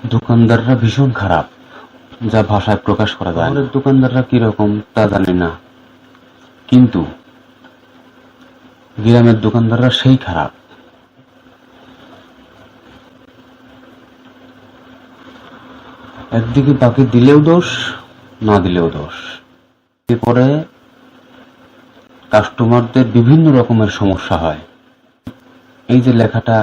দোকানদাররা ভীষণ খারাপ, যা ভাষায় প্রকাশ করা যায় না। দোকানদাররা কিরকম তা জানি না, কিন্তু গ্রামের দোকানদাররা সেই খারাপ। একদিকে বাকি দিলেও দোষ, না দিলেও দোষ। এরপরে কাস্টমারদের বিভিন্ন রকমের সমস্যা হয়। এই যে লেখাটা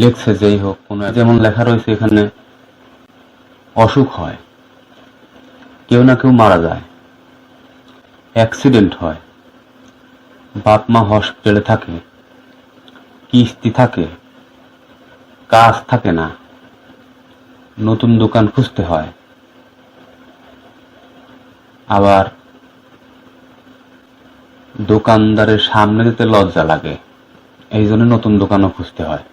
লেখছে, যেই হোক, কোনো যেমন লেখা রয়েছে এখানে, অসুখ হয়, কেউ না কেউ মারা যায়, অ্যাক্সিডেন্ট হয়, বাপ মা হসপিটালে থাকে, কিস্তি থাকে, কাজ থাকে না, নতুন দোকান খুঁজতে হয়, আবার দোকানদারের সামনে যেতে লজ্জা লাগে, এই জন্য নতুন দোকানও খুঁজতে হয়।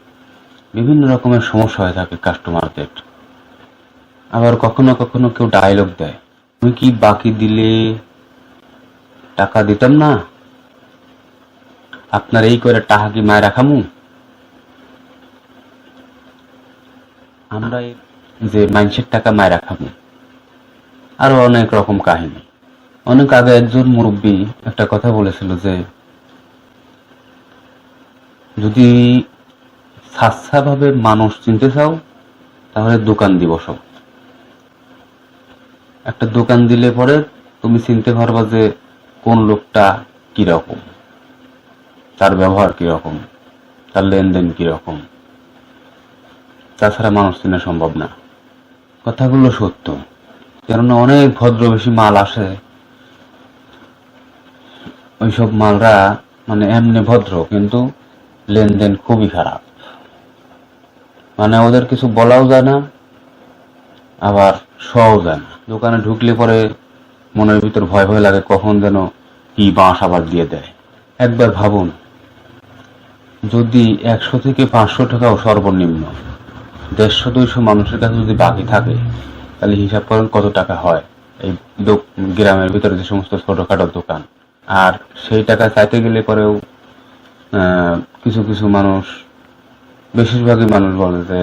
বিভিন্ন রকমের সমস্যা হয়ে থাকে কাস্টমারদের। আবার কখনো কখনো কেউ ডায়লগ দেয়, তুমি কি বাকি দিলে টাকা দিতাম না, আপনার এই করে টাকা কি মায় রাখামু। আমরা যে মানুষের টাকা মায় রাখামু, আরো অনেক রকম কাহিনী। অনেক আগে একজন মুরব্বী একটা কথা বলেছিল যে, যদি সাচ্চা ভাবে মানুষ চিনতে চাও তাহলে দোকান দিয়ে বসো। একটা দোকান দিলে পরে তুমি চিনতে পারবা যে কোন লোকটা কিরকম, তার ব্যবহার কিরকম, তার লেনদেন কিরকম। তাছাড়া মানুষ চেনা সম্ভব না। কথাগুলো সত্য, কেননা অনেক ভদ্রবেশী মাল আসে, ওইসব মালরা মানে এমনি ভদ্র কিন্তু লেনদেন খুবই খারাপ। মানে ওদের কিছু বলাও যায় না, আবার শোয়াও যায় না। দোকানে ঢুকলে পরে মনের ভিতর ভয় ভয় লাগে, কখন যেন কি বাঁশ আবার দিয়ে দেয়। একবার ভাবুন, যদি 100 থেকে 500 টাকাও সর্বনিম্ন 150-200 মানুষের কাছে যদি বাকি থাকে, তাহলে হিসাব করেন কত টাকা হয় এই গ্রামের ভিতরে যে সমস্ত ছোটখাটো দোকান। আর সেই টাকা চাইতে গেলে পরেও কিছু কিছু মানুষ, বেশিরভাগই মানুষ বলে যে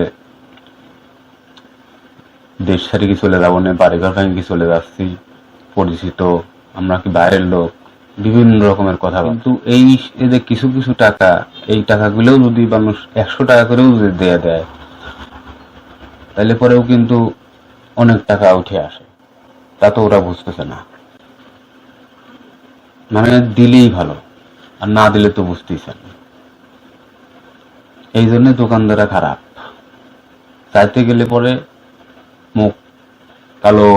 দেশ ছাড়ি কি চলে যাবো না, বাড়িঘর ভাঙি চলে যাচ্ছি, পরিচিত, আমরা কি বাইরের লোক, বিভিন্ন রকমের কথা। কিন্তু এই যে কিছু কিছু টাকা, এই টাকাগুলোও যদি মানুষ 100 টাকা করেও যদি দিয়ে দেয়, তাহলে পরেও কিন্তু অনেক টাকা উঠে আসে। তা তো ওরা বুঝতেছে না। মানে দিলেই ভালো, আর না দিলে তো বুঝতেইছেন। এই জন্য দোকানদাররা খারাপ। চাইতে গেলে পরে মুখ কালো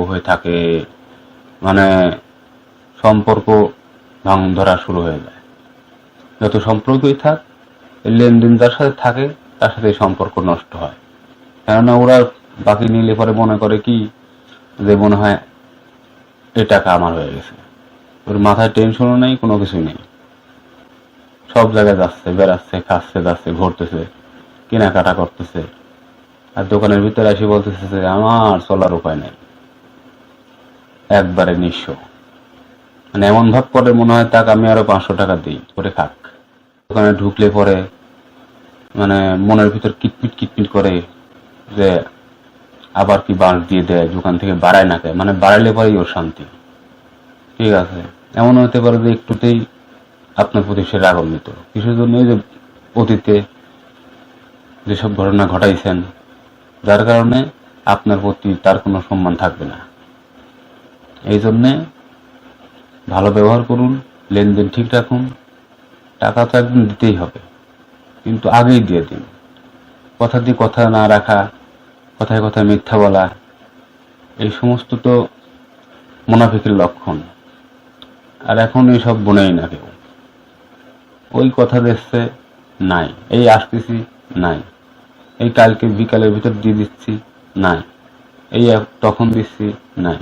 হয়ে থাকে, মানে সম্পর্ক ভাঙন ধরা শুরু হয়ে যায়। যত সম্পর্কই থাক, লেনদেন যার সাথে থাকে তার সাথে সম্পর্ক নষ্ট হয়। কেননা ওরা বাকি নিলে পরে মনে করে কি যে মনে হয় এই টাকা আমার হয়ে গেছে, ওর মাথায় টেনশনও নেই, কোনো কিছু নেই, সব জায়গায় যাচ্ছে, বেড়াচ্ছে, খাচ্ছে, যাচ্ছে, ঘুরতেছে, কেনাকাটা করতেছে, আর দোকানের ভিতরে এসে বলতেছে যে আমার চলার উপায় নেই, একবারে নিঃস্ব। মানে এমন ভাব করে মনে হয় তাকে আমি আরো 500 টাকা দিই করে খাক। দোকানে ঢুকলে পরে মানে মনের ভিতর কিটপিট কিটপিট করে যে আবার কি বাঁশ দিয়ে দেয়, দোকান থেকে বাড়ায় না দেয়, মানে বাড়াইলে পরেই ওর শান্তি। ঠিক আছে, এমন হতে পারে যে একটুতেই আপনার প্রতি সে রাগান্বিত, কিসের জন্য, যে অতীতে যেসব ঘটনা ঘটাইছেন, যার কারণে আপনার প্রতি তার কোনো সম্মান থাকবে না। এই জন্যে ভালো ব্যবহার করুন, লেনদেন ঠিক রাখুন। টাকা তো একদিন দিতেই হবে, কিন্তু আগেই দিয়ে দিন। কথা দিয়ে কথা না রাখা, কথায় কথায় মিথ্যা বলা, এই সমস্ত তো মুনাফিকের লক্ষণ। আর এখন এইসব বোনেই না কেউ, ওই কথা দিচ্ছে নাই, এই আসতেছি নাই, এই কালকে বিকালের ভিতর দিয়ে দিচ্ছি নাই, এই তখন দিচ্ছি নাই।